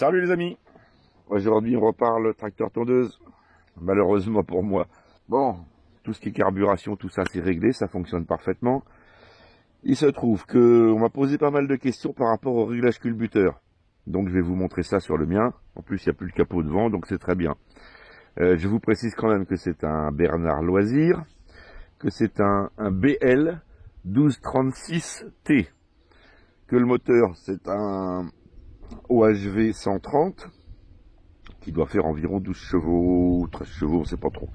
Salut les amis. Aujourd'hui on reparle tracteur tondeuse. Malheureusement pour moi. Bon, tout ce qui est carburation, tout ça c'est réglé, ça fonctionne parfaitement. Il se trouve que on m'a posé pas mal de questions par rapport au réglage culbuteur. Donc je vais vous montrer ça sur le mien. En plus il n'y a plus le capot devant, donc c'est très bien. Je vous précise quand même que c'est un Bernard Loisir, que c'est un BL 1236T, que le moteur c'est un OHV 130 qui doit faire environ 12 chevaux, 13 chevaux, on sait pas trop.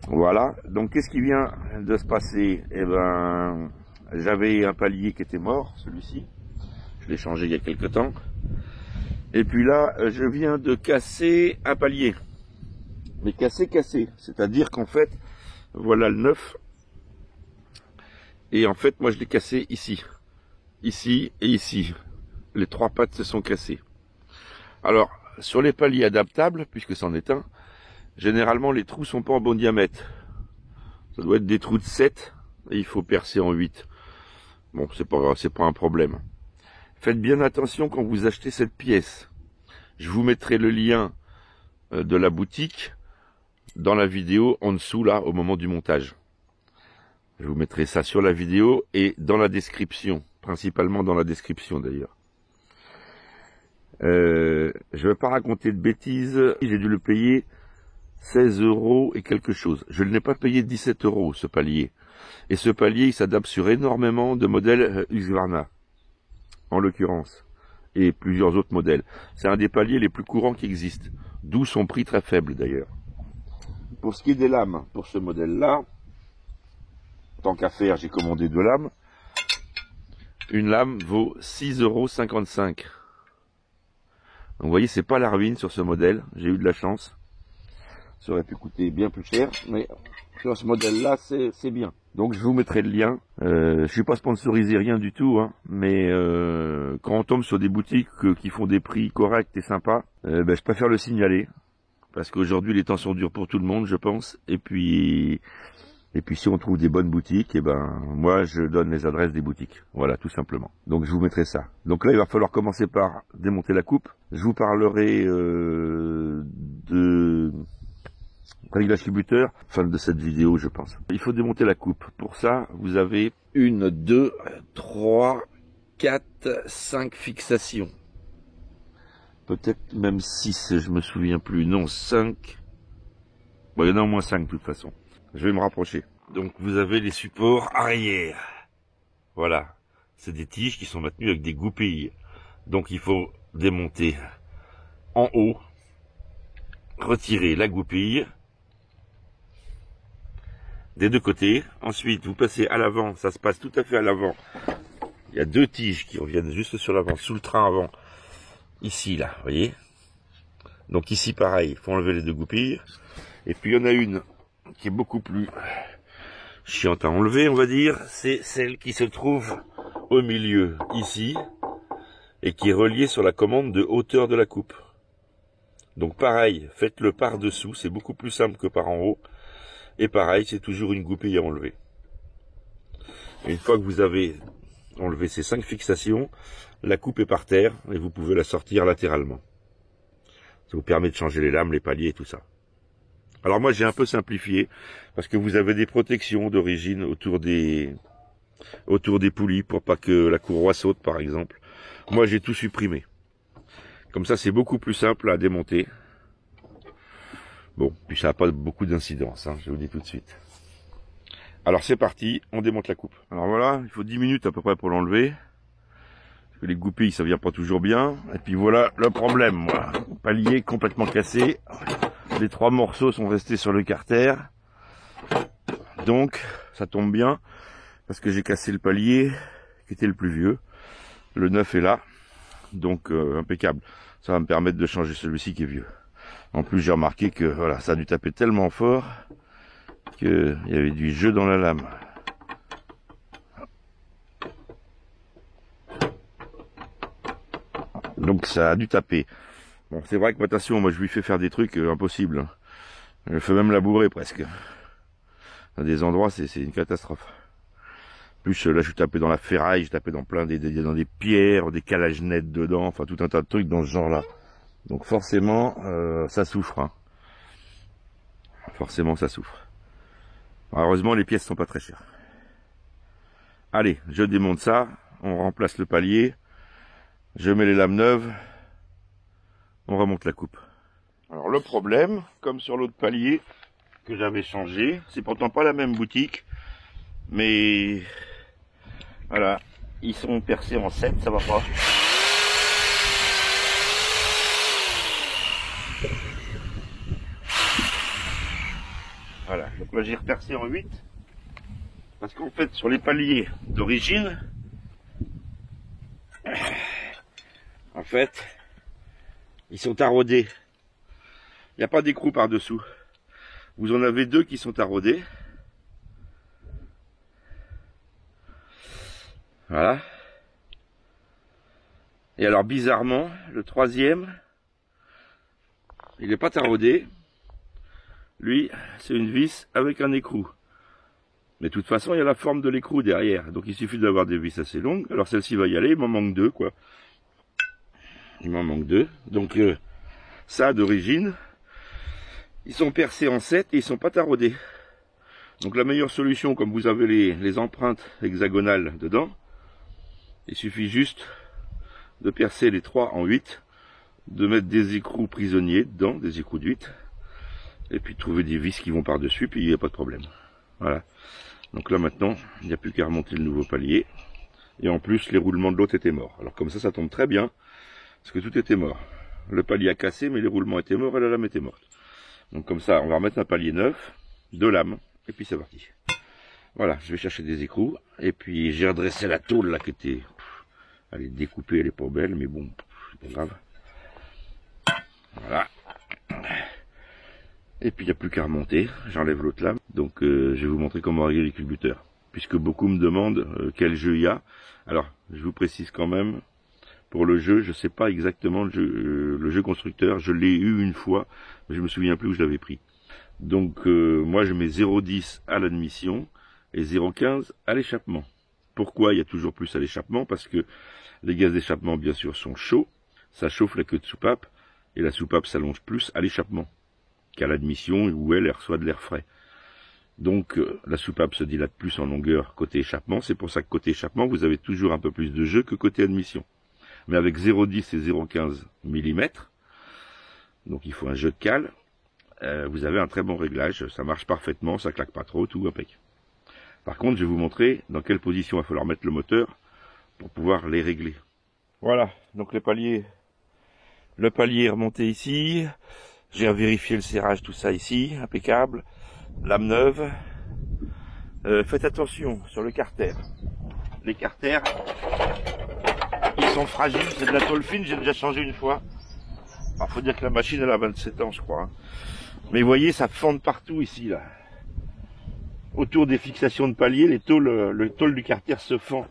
Voilà, donc qu'est-ce qui vient de se passer? Eh ben, j'avais un palier qui était mort, celui-ci, je l'ai changé il y a quelques temps, et puis là, je viens de casser un palier, mais cassé, c'est-à-dire qu'en fait, voilà le neuf, et en fait, moi je l'ai cassé ici, ici et ici. Les trois pattes se sont cassées. Alors, sur les paliers adaptables, puisque c'en est un, généralement les trous sont pas en bon diamètre. Ça doit être des trous de 7 et il faut percer en 8. Bon, c'est pas un problème. Faites bien attention quand vous achetez cette pièce. Je vous mettrai le lien de la boutique dans la vidéo en dessous là au moment du montage. Je vous mettrai ça sur la vidéo et dans la description, principalement dans la description d'ailleurs. Je ne vais pas raconter de bêtises, j'ai dû le payer 16 € et quelque chose. Je ne l'ai pas payé 17 € ce palier. Et ce palier, il s'adapte sur énormément de modèles Husqvarna, en l'occurrence, et plusieurs autres modèles. C'est un des paliers les plus courants qui existent, d'où son prix très faible d'ailleurs. Pour ce qui est des lames, pour ce modèle-là, tant qu'à faire, j'ai commandé 2 lames. Une lame vaut 6,55 €. Donc vous voyez, c'est pas la ruine sur ce modèle, j'ai eu de la chance. Ça aurait pu coûter bien plus cher, mais sur ce modèle-là, c'est bien. Donc je vous mettrai le lien. Je suis pas sponsorisé, rien du tout, hein, mais quand on tombe sur des boutiques qui font des prix corrects et sympas, je préfère le signaler. Parce qu'aujourd'hui, les temps sont durs pour tout le monde, je pense. Et puis si on trouve des bonnes boutiques, moi je donne les adresses des boutiques. Voilà, tout simplement. Donc je vous mettrai ça. Donc là, il va falloir commencer par démonter la coupe. Je vous parlerai de réglage culbuteur, fin de cette vidéo, je pense. Il faut démonter la coupe. Pour ça, vous avez 1, 2, 3, 4, 5 fixations. Peut-être même 6, je me souviens plus. Non, 5. Bon, il y en a au moins 5 de toute façon. Je vais me rapprocher. Donc vous avez les supports arrière. Voilà. C'est des tiges qui sont maintenues avec des goupilles. Donc il faut démonter en haut, retirer la goupille des deux côtés. Ensuite vous passez à l'avant, ça se passe tout à fait à l'avant. Il y a 2 tiges qui reviennent juste sur l'avant, sous le train avant. Ici là, vous voyez. Donc ici pareil, il faut enlever les 2 goupilles. Et puis il y en a une qui est beaucoup plus chiante à enlever, on va dire, c'est celle qui se trouve au milieu, ici, et qui est reliée sur la commande de hauteur de la coupe. Donc pareil, faites-le par-dessous, c'est beaucoup plus simple que par en haut, et pareil, c'est toujours une goupille à enlever. Et une fois que vous avez enlevé ces 5 fixations, la coupe est par terre, et vous pouvez la sortir latéralement. Ça vous permet de changer les lames, les paliers et tout ça. Alors moi j'ai un peu simplifié, parce que vous avez des protections d'origine autour des poulies, pour pas que la courroie saute par exemple. Moi j'ai tout supprimé. Comme ça c'est beaucoup plus simple à démonter. Bon, puis ça n'a pas beaucoup d'incidence, hein, je vous dis tout de suite. Alors c'est parti, on démonte la coupe. Alors voilà, il faut 10 minutes à peu près pour l'enlever. Parce que les goupilles ça vient pas toujours bien. Et puis voilà le problème, moi. Palier complètement cassé. Les 3 morceaux sont restés sur le carter. Donc, ça tombe bien, parce que j'ai cassé le palier, qui était le plus vieux. Le neuf est là, donc impeccable. Ça va me permettre de changer celui-ci qui est vieux. En plus, j'ai remarqué que voilà, ça a dû taper tellement fort, qu'il y avait du jeu dans la lame. Donc ça a dû taper. Bon, c'est vrai que attention, moi je lui fais faire des trucs impossibles. Je fais même labourer presque. À des endroits, c'est une catastrophe. Plus là, je suis tapé dans la ferraille, j'ai tapé dans plein dans des pierres, des calages nets dedans, enfin tout un tas de trucs dans ce genre-là. Donc forcément, ça souffre. Hein. Forcément, ça souffre. Alors, heureusement, les pièces sont pas très chères. Allez, je démonte ça, on remplace le palier, je mets les lames neuves, on remonte la coupe. Alors le problème, comme sur l'autre palier que j'avais changé, c'est pourtant pas la même boutique, mais voilà, ils sont percés en 7, ça va pas. Voilà, donc là j'ai repercé en 8. Parce qu'en fait, sur les paliers d'origine, en fait, ils sont taraudés. Il n'y a pas d'écrou par-dessous. Vous en avez 2 qui sont taraudés. Voilà. Et alors, bizarrement, le 3e, il n'est pas taraudé. Lui, c'est une vis avec un écrou. Mais de toute façon, il y a la forme de l'écrou derrière. Donc il suffit d'avoir des vis assez longues. Alors celle-ci va y aller, il m'en manque 2, quoi. Il m'en manque 2. Donc ça, d'origine, ils sont percés en 7 et ils sont pas taraudés. Donc la meilleure solution, comme vous avez les empreintes hexagonales dedans, il suffit juste de percer les 3 en 8, de mettre des écrous prisonniers dedans, des écrous de 8, et puis de trouver des vis qui vont par-dessus, puis il n'y a pas de problème. Voilà. Donc là maintenant, il n'y a plus qu'à remonter le nouveau palier. Et en plus, les roulements de l'autre étaient morts. Alors comme ça tombe très bien, parce que tout était mort. Le palier a cassé, mais les roulements étaient morts et la lame était morte. Donc comme ça, on va remettre un palier neuf, 2 lames, et puis c'est parti. Voilà, je vais chercher des écrous, et puis j'ai redressé la tôle là qui était... Elle est découpée, elle est pas belle, mais bon, c'est pas grave. Voilà. Et puis il n'y a plus qu'à remonter, j'enlève l'autre lame. Donc je vais vous montrer comment régler les culbuteurs. Puisque beaucoup me demandent quel jeu il y a. Alors je vous précise quand même, pour le jeu, je ne sais pas exactement le jeu constructeur. Je l'ai eu une fois, mais je me souviens plus où je l'avais pris. Donc moi je mets 0,10 à l'admission et 0,15 à l'échappement. Pourquoi il y a toujours plus à l'échappement? Parce que les gaz d'échappement bien sûr sont chauds, ça chauffe la queue de soupape, et la soupape s'allonge plus à l'échappement qu'à l'admission où elle reçoit de l'air frais. Donc la soupape se dilate plus en longueur côté échappement, c'est pour ça que côté échappement vous avez toujours un peu plus de jeu que côté admission. Mais avec 0,10 et 0,15 mm, donc il faut un jeu de cale, vous avez un très bon réglage, ça marche parfaitement, ça claque pas trop, tout impec. Par contre je vais vous montrer dans quelle position il va falloir mettre le moteur pour pouvoir les régler. Voilà, donc le palier est remonté ici. J'ai vérifié le serrage, tout ça ici, impeccable. Lame neuve. Faites attention sur le carter. Les carters, ils sont fragiles, c'est de la tôle fine, j'ai déjà changé une fois. Alors, faut dire que la machine elle a 27 ans je crois. Hein. Mais vous voyez, ça fend partout ici là. Autour des fixations de palier, le tôle du carter se fend.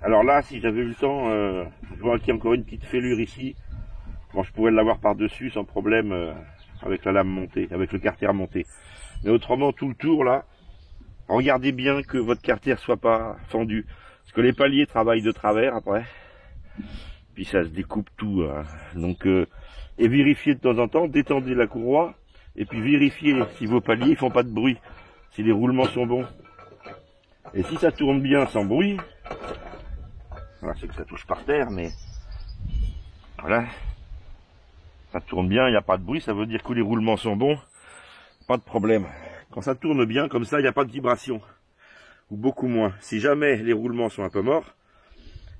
Alors là, si j'avais eu le temps, je vois qu'il y a encore une petite fêlure ici. Bon, je pourrais l'avoir par-dessus sans problème avec la lame montée, avec le carter monté. Mais autrement, tout le tour là, regardez bien que votre carter soit pas fendu. Parce que les paliers travaillent de travers après. Puis ça se découpe tout. Hein. Donc, et vérifiez de temps en temps, détendez la courroie. Et puis vérifiez si vos paliers font pas de bruit. Si les roulements sont bons. Et si ça tourne bien sans bruit, voilà, c'est que ça touche par terre, mais voilà. Ça tourne bien, il n'y a pas de bruit, ça veut dire que les roulements sont bons, pas de problème. Quand ça tourne bien, comme ça, il n'y a pas de vibration, ou beaucoup moins. Si jamais les roulements sont un peu morts,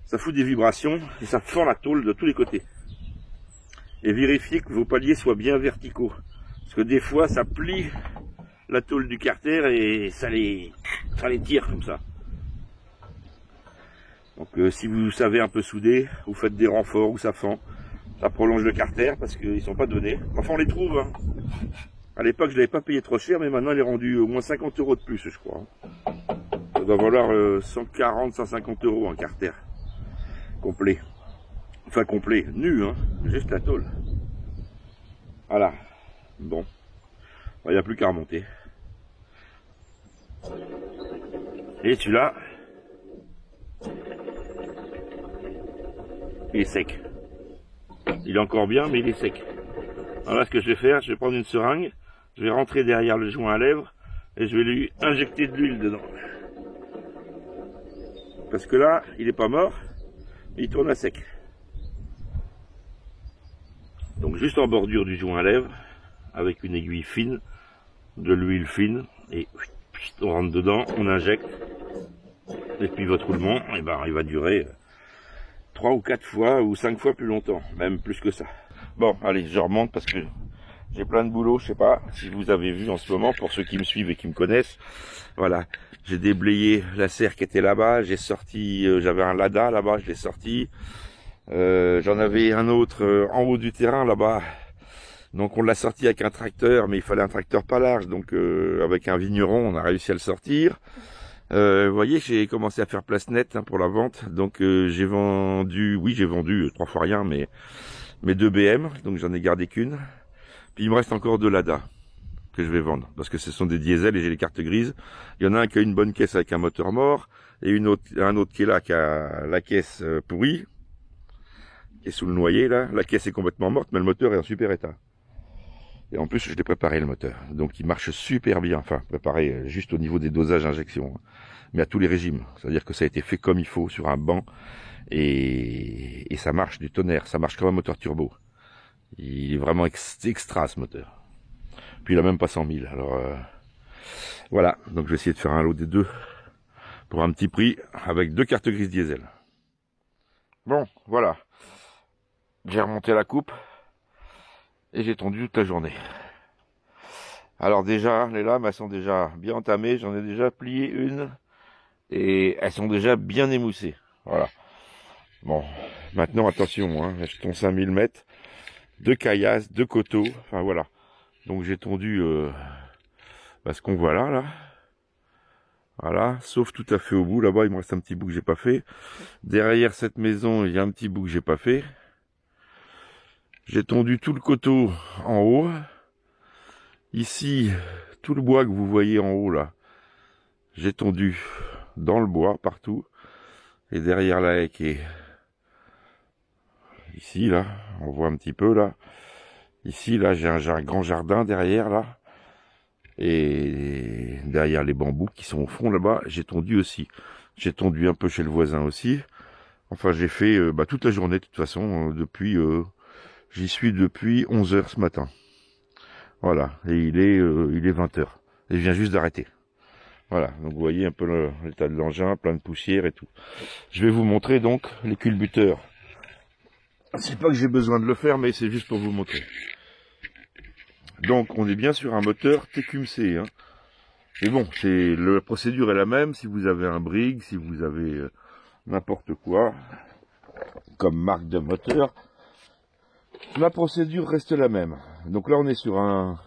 ça fout des vibrations et ça fend la tôle de tous les côtés. Et vérifiez que vos paliers soient bien verticaux, parce que des fois, ça plie la tôle du carter et ça les tire comme ça. Donc si vous savez un peu souder, vous faites des renforts où ça fend. Ça prolonge le carter parce qu'ils sont pas donnés. Enfin, on les trouve. Hein. À l'époque, je l'avais pas payé trop cher, mais maintenant, il est rendu au moins 50 € de plus, je crois. Ça doit valoir 140, 150 € un carter complet. Enfin, complet, nu, hein. Juste la tôle. Voilà. Bon. Il n'y a plus qu'à remonter. Et celui-là, il est sec. Il est encore bien, mais il est sec. Alors là, ce que je vais faire, je vais prendre une seringue, je vais rentrer derrière le joint à lèvres et je vais lui injecter de l'huile dedans. Parce que là, il n'est pas mort, il tourne à sec. Donc juste en bordure du joint à lèvres, avec une aiguille fine, de l'huile fine, et on rentre dedans, on injecte, et puis votre roulement, eh ben, il va durer 3 ou 4 fois ou 5 fois plus longtemps, même plus que ça. Bon, allez, je remonte parce que j'ai plein de boulot, je sais pas si vous avez vu en ce moment, pour ceux qui me suivent et qui me connaissent. Voilà, j'ai déblayé la serre qui était là-bas, j'ai sorti, j'avais un Lada là-bas, je l'ai sorti. J'en avais un autre en haut du terrain là-bas. Donc on l'a sorti avec un tracteur, mais il fallait un tracteur pas large, donc avec un vigneron, on a réussi à le sortir. Vous voyez, j'ai commencé à faire place nette pour la vente, donc j'ai vendu, oui j'ai vendu 3 fois rien, mais 2 BM, donc j'en ai gardé qu'une. Puis il me reste encore 2 Lada que je vais vendre, parce que ce sont des diesels et j'ai les cartes grises. Il y en a un qui a une bonne caisse avec un moteur mort, et un autre qui est là, qui a la caisse pourrie, qui est sous le noyer là. La caisse est complètement morte, mais le moteur est en super état. Et en plus, je l'ai préparé le moteur, donc il marche super bien. Enfin, préparé juste au niveau des dosages injection, mais à tous les régimes. C'est-à-dire que ça a été fait comme il faut sur un banc, et ça marche du tonnerre. Ça marche comme un moteur turbo. Il est vraiment extra ce moteur. Puis il a même pas 100 000. Alors voilà, donc je vais essayer de faire un lot des deux pour un petit prix avec 2 cartes grises diesel. Bon, voilà. J'ai remonté la coupe et j'ai tondu toute la journée. Alors déjà, les lames, elles sont déjà bien entamées. J'en ai déjà plié une et elles sont déjà bien émoussées. Voilà. Bon, maintenant attention, hein, je tonds 5000 mètres, 2 caillasses, 2 coteaux, enfin voilà. Donc j'ai tondu ce qu'on voit là. Voilà, sauf tout à fait au bout. Là-bas, il me reste un petit bout que j'ai pas fait. Derrière cette maison, il y a un petit bout que j'ai pas fait. J'ai tondu tout le coteau en haut. Ici, tout le bois que vous voyez en haut là, j'ai tondu dans le bois partout. Et derrière la haie qui est ici là, on voit un petit peu là. Ici là, j'ai un grand jardin derrière là. Et derrière les bambous qui sont au fond là-bas, j'ai tondu aussi. J'ai tondu un peu chez le voisin aussi. Enfin, j'ai fait toute la journée de toute façon, depuis... j'y suis depuis 11 h ce matin. Voilà, et il est 20 h. Et je viens juste d'arrêter. Voilà, donc vous voyez un peu l'état de l'engin, plein de poussière et tout. Je vais vous montrer donc les culbuteurs. C'est pas que j'ai besoin de le faire, mais c'est juste pour vous montrer. Donc on est bien sur un moteur TQMC. Hein. Mais bon, la procédure est la même si vous avez un Briggs, si vous avez n'importe quoi comme marque de moteur. La procédure reste la même. Donc là on est sur un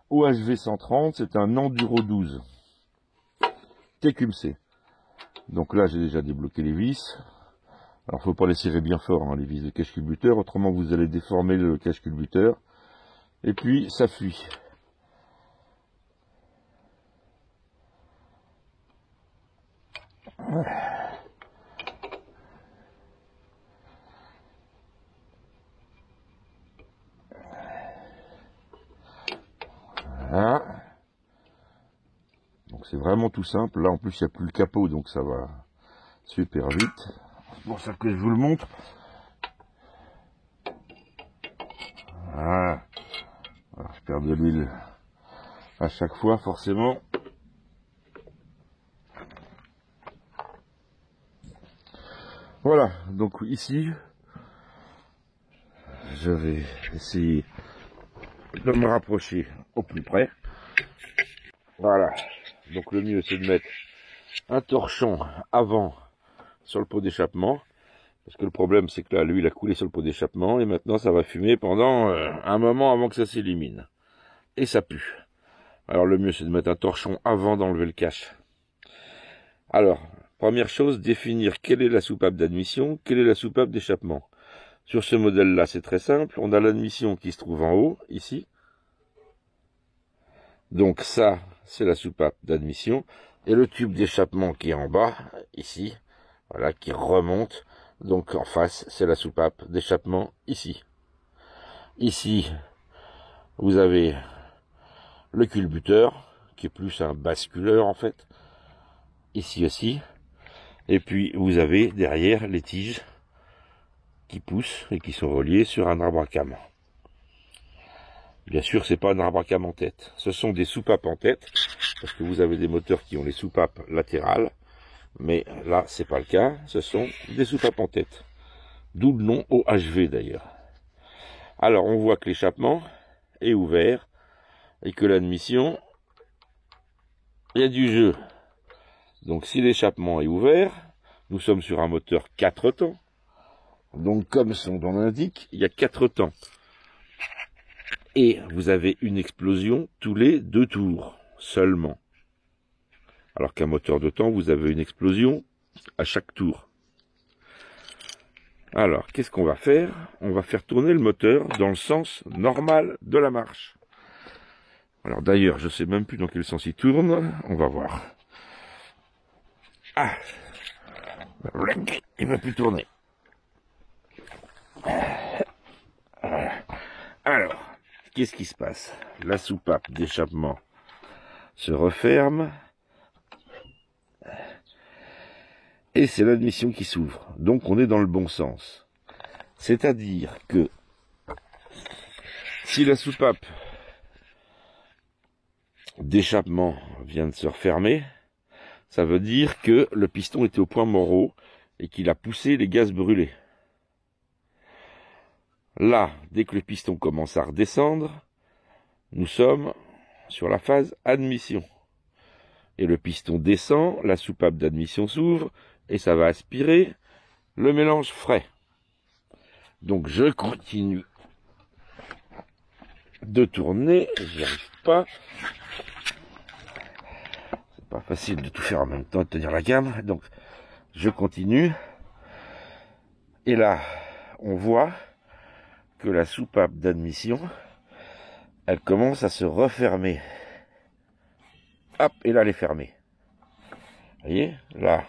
OHV 130, c'est un Enduro 12 TQMC. Donc là j'ai déjà débloqué les vis. Alors faut pas les serrer bien fort, hein, les vis de cache culbuteur, autrement vous allez déformer le cache culbuteur. Et puis ça fuit. Voilà. Donc c'est vraiment tout simple. Là en plus il n'y a plus le capot, donc ça va super vite. C'est pour ça que je vous le montre. Voilà. Alors, je perds de l'huile à chaque fois forcément. Voilà, donc ici je vais essayer de me rapprocher au plus près. Voilà, donc le mieux c'est de mettre un torchon avant sur le pot d'échappement, parce que le problème c'est que là l'huile a coulé sur le pot d'échappement et maintenant ça va fumer pendant un moment avant que ça s'élimine, et ça pue. Alors le mieux c'est de mettre un torchon avant d'enlever le cache. Alors, première chose, définir quelle est la soupape d'admission, quelle est la soupape d'échappement. Sur ce modèle-là, c'est très simple. On a l'admission qui se trouve en haut, ici. Donc ça, c'est la soupape d'admission. et le tube d'échappement qui est en bas, ici, voilà, qui remonte. Donc en face, c'est la soupape d'échappement ici. Ici, vous avez le culbuteur, qui est plus un basculeur en fait. Ici aussi. Et puis vous avez derrière les tiges qui poussent et qui sont reliées sur un arbre à cam. Bien sûr, c'est pas un arbre à cam en tête. Ce sont des soupapes en tête, parce que vous avez des moteurs qui ont les soupapes latérales. Mais là, c'est pas le cas. Ce sont des soupapes en tête. D'où le nom OHV d'ailleurs. Alors, on voit que l'échappement est ouvert et que l'admission, il y a du jeu. Donc, si l'échappement est ouvert, nous sommes sur un moteur 4 temps. Donc, comme son nom l'indique, il y a 4 temps. Et vous avez une explosion tous les 2 tours seulement. Alors qu'un moteur de temps, vous avez une explosion à chaque tour. Alors, qu'est-ce qu'on va faire? On va faire tourner le moteur dans le sens normal de la marche. Alors d'ailleurs, je sais même plus dans quel sens il tourne. On va voir. Ah, il ne va plus tourner. Alors, qu'est-ce qui se passe? La soupape d'échappement se referme. Et c'est l'admission qui s'ouvre. Donc on est dans le bon sens. C'est-à-dire que si la soupape d'échappement vient de se refermer, ça veut dire que le piston était au point mort et qu'il a poussé les gaz brûlés. Là, dès que le piston commence à redescendre, nous sommes sur la phase admission. Et le piston descend, la soupape d'admission s'ouvre, et ça va aspirer le mélange frais. Donc je continue de tourner, j'y arrive pas. C'est pas facile de tout faire en même temps, de tenir la gamme. Donc je continue. Et là, on voit que la soupape d'admission, elle commence à se refermer. Hop, et là elle est fermée. Vous voyez, là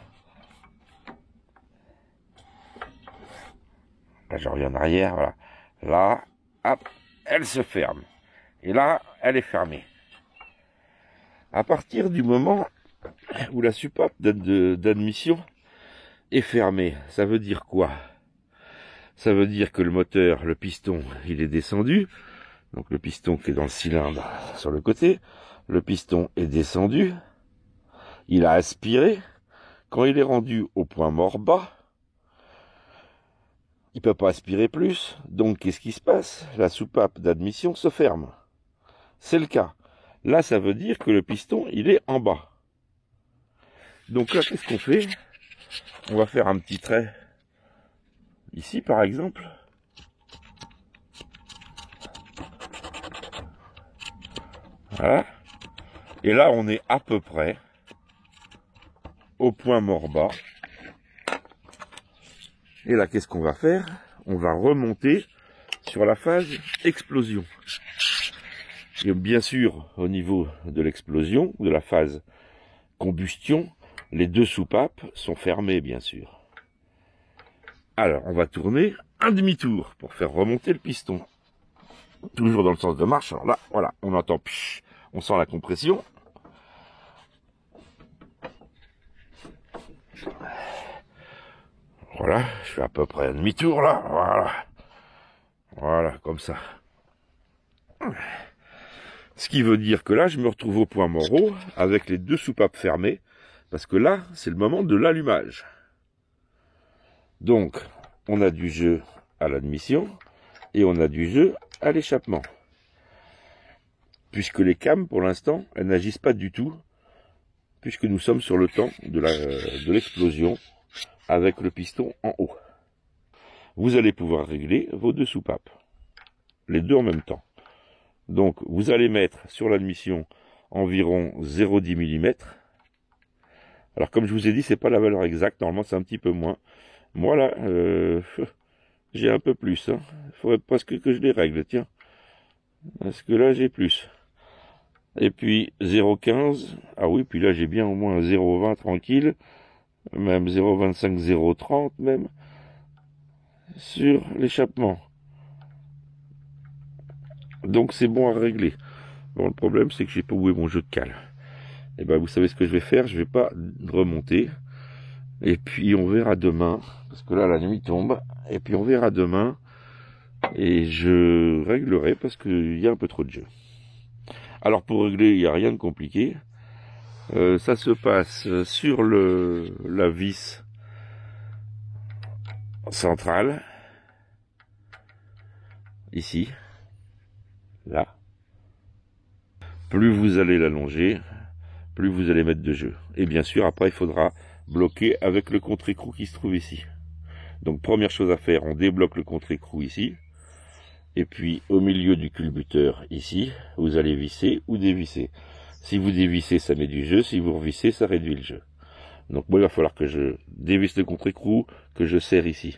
je reviens en arrière, voilà. Là, hop, elle se ferme. Et là, elle est fermée. À partir du moment où la soupape d'admission est fermée, ça veut dire quoi? Ça veut dire que le moteur, le piston, il est descendu. Donc le piston qui est dans le cylindre sur le côté, le piston est descendu. Il a aspiré. Quand il est rendu au point mort bas, il ne peut pas aspirer plus, donc qu'est-ce qui se passe? La soupape d'admission se ferme. C'est le cas. Là, ça veut dire que le piston, il est en bas. Donc là, qu'est-ce qu'on fait? On va faire un petit trait ici, par exemple. Voilà. Et là, on est à peu près au point mort bas. Et là, qu'est-ce qu'on va faire? On va remonter sur la phase explosion. Et bien sûr, au niveau de l'explosion, de la phase combustion, les 2 soupapes sont fermées, bien sûr. Alors, on va tourner un demi-tour pour faire remonter le piston. Toujours dans le sens de marche. Alors là, voilà, on entend, psh, on sent la compression. Voilà, je fais à peu près un demi-tour là, voilà. Voilà, comme ça. Ce qui veut dire que là, je me retrouve au point mort avec les 2 soupapes fermées, parce que là, c'est le moment de l'allumage. Donc, on a du jeu à l'admission, et on a du jeu à l'échappement. Puisque les cams, pour l'instant, elles n'agissent pas du tout, puisque nous sommes sur le temps de l'explosion, avec le piston en haut. Vous allez pouvoir régler vos 2 soupapes, les 2 en même temps. Donc vous allez mettre sur l'admission environ 0,10 mm. Alors comme je vous ai dit, c'est pas la valeur exacte, normalement c'est un petit peu moins. Moi là, j'ai un peu plus. Il faudrait presque que je les règle, tiens. Parce que là j'ai plus. Et puis 0,15. Ah oui, puis là j'ai bien au moins un 0,20 tranquille. Même 0,25, 0,30 même. Sur l'échappement. Donc c'est bon à régler. Bon, le problème c'est que j'ai pas où est mon jeu de cale. Et ben vous savez ce que je vais faire, je vais pas remonter. Et puis on verra demain, parce que là la nuit tombe. Et puis on verra demain. Et je réglerai parce qu'il y a un peu trop de jeu. Alors pour régler, il n'y a rien de compliqué. Ça se passe sur la vis centrale. Ici. Là. Plus vous allez l'allonger, plus vous allez mettre de jeu. Et bien sûr, après, il faudra bloquer avec le contre-écrou qui se trouve ici. Donc, première chose à faire, on débloque le contre-écrou ici. Et puis, au milieu du culbuteur, ici, vous allez visser ou dévisser. Si vous dévissez, ça met du jeu. Si vous revissez, ça réduit le jeu. Donc, moi, il va falloir que je dévisse le contre-écrou, que je serre ici.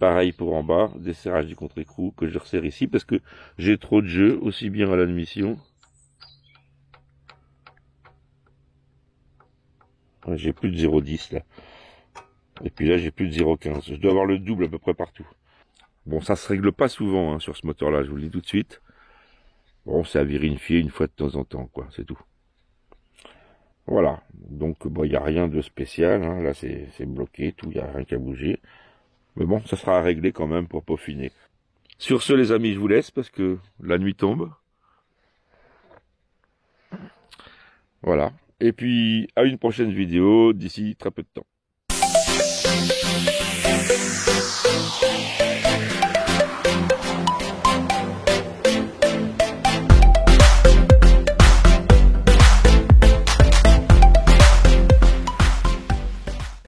Pareil pour en bas, desserrage du contre-écrou, que je resserre ici, parce que j'ai trop de jeu, aussi bien à l'admission. J'ai plus de 0,10 là. Et puis là, j'ai plus de 0,15. Je dois avoir le double à peu près partout. Bon, ça se règle pas souvent sur ce moteur-là, je vous le dis tout de suite. Bon, c'est à vérifier une fois de temps en temps, quoi, c'est tout. Voilà, donc bon, il n'y a rien de spécial, hein. Là c'est bloqué, tout, il n'y a rien qu'à bouger. Mais bon, ça sera à régler quand même pour peaufiner. Sur ce les amis, je vous laisse parce que la nuit tombe. Voilà, et puis à une prochaine vidéo d'ici très peu de temps.